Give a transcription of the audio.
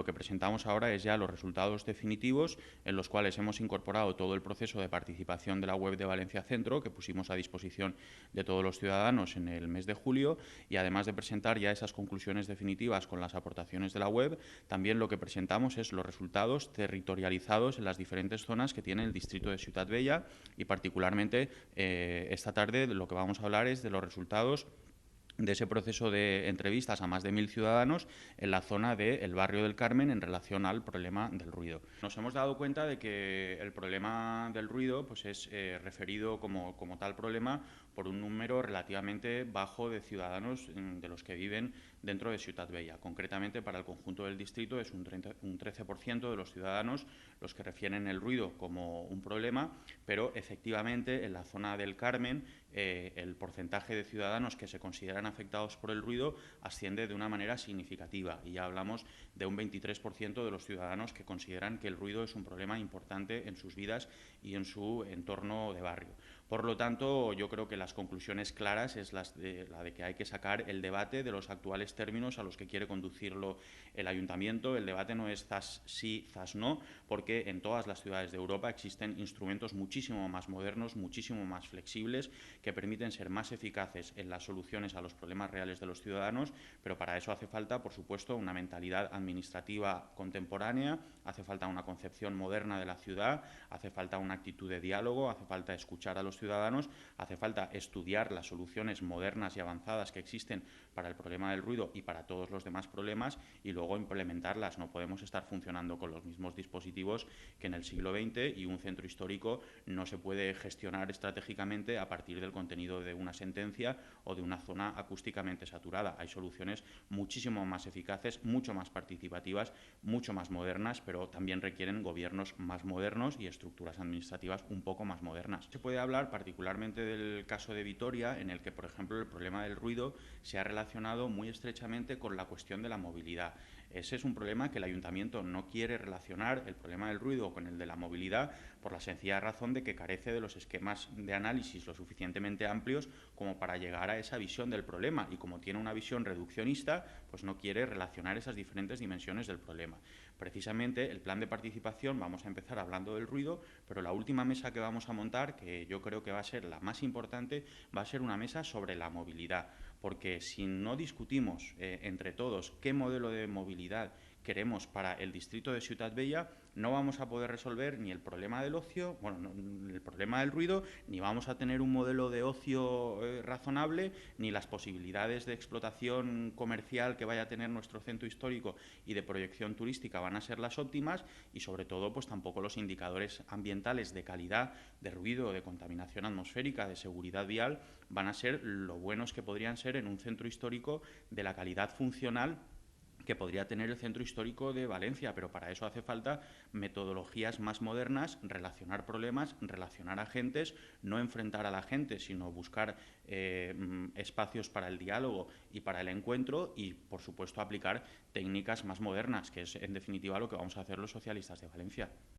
que presentamos ahora es ya los resultados definitivos, en los cuales hemos incorporado todo el proceso de participación de la web de Valencia Centro, que pusimos a disposición de todos los ciudadanos en el mes de julio, y además de presentar ya esas conclusiones definitivas con las aportaciones de la web, también lo que presentamos es los resultados territorializados en las diferentes zonas que tiene el distrito de Ciutat Vella, y particularmente esta tarde lo que vamos a hablar es de los resultados de ese proceso de entrevistas a más de 1.000 ciudadanos en la zona del barrio del Carmen en relación al problema del ruido. Nos hemos dado cuenta de que el problema del ruido pues es referido como tal problema por un número relativamente bajo de ciudadanos de los que viven dentro de Ciutat Vella. Concretamente, para el conjunto del distrito es un 13% de los ciudadanos los que refieren el ruido como un problema, pero efectivamente en la zona del Carmen el porcentaje de ciudadanos que se consideran afectados por el ruido asciende de una manera significativa, y ya hablamos de un 23% de los ciudadanos que consideran que el ruido es un problema importante en sus vidas y en su entorno de barrio. Por lo tanto, yo creo que las conclusiones claras es la de que hay que sacar el debate de los actuales términos a los que quiere conducirlo el ayuntamiento. El debate no es zas sí, zas no, porque en todas las ciudades de Europa existen instrumentos muchísimo más modernos, muchísimo más flexibles, que permiten ser más eficaces en las soluciones a los problemas reales de los ciudadanos, pero para eso hace falta, por supuesto, una mentalidad administrativa contemporánea, hace falta una concepción moderna de la ciudad, hace falta una actitud de diálogo, hace falta escuchar a los ciudadanos, hace falta estudiar las soluciones modernas y avanzadas que existen para el problema del ruido y para todos los demás problemas, y luego implementarlas. No podemos estar funcionando con los mismos dispositivos que en el siglo XX, y un centro histórico no se puede gestionar estratégicamente a partir del contenido de una sentencia o de una zona acústicamente saturada. Hay soluciones muchísimo más eficaces, mucho más participativas, mucho más modernas, pero también requieren gobiernos más modernos y estructuras administrativas un poco más modernas. Se puede hablar particularmente del caso de Vitoria, en el que, por ejemplo, el problema del ruido se ha relacionado muy estrechamente con la cuestión de la movilidad. Ese es un problema que el ayuntamiento no quiere relacionar, el problema del ruido, con el de la movilidad, por la sencilla razón de que carece de los esquemas de análisis lo suficientemente amplios como para llegar a esa visión del problema, y como tiene una visión reduccionista, pues no quiere relacionar esas diferentes dimensiones del problema. Precisamente el plan de participación, vamos a empezar hablando del ruido, pero la última mesa que vamos a montar, que yo creo que va a ser la más importante, va a ser una mesa sobre la movilidad, porque si no discutimos entre todos qué modelo de movilidad queremos para el distrito de Ciutat Vella, no vamos a poder resolver ni el problema del ocio, el problema del ruido, ni vamos a tener un modelo de ocio razonable, ni las posibilidades de explotación comercial que vaya a tener nuestro centro histórico y de proyección turística van a ser las óptimas, y sobre todo pues tampoco los indicadores ambientales de calidad, de ruido, de contaminación atmosférica, de seguridad vial van a ser lo buenos que podrían ser en un centro histórico de la calidad funcional que podría tener el centro histórico de Valencia, pero para eso hace falta metodologías más modernas, relacionar problemas, relacionar agentes, no enfrentar a la gente, sino buscar espacios para el diálogo y para el encuentro, y por supuesto aplicar técnicas más modernas, que es en definitiva lo que vamos a hacer los socialistas de Valencia.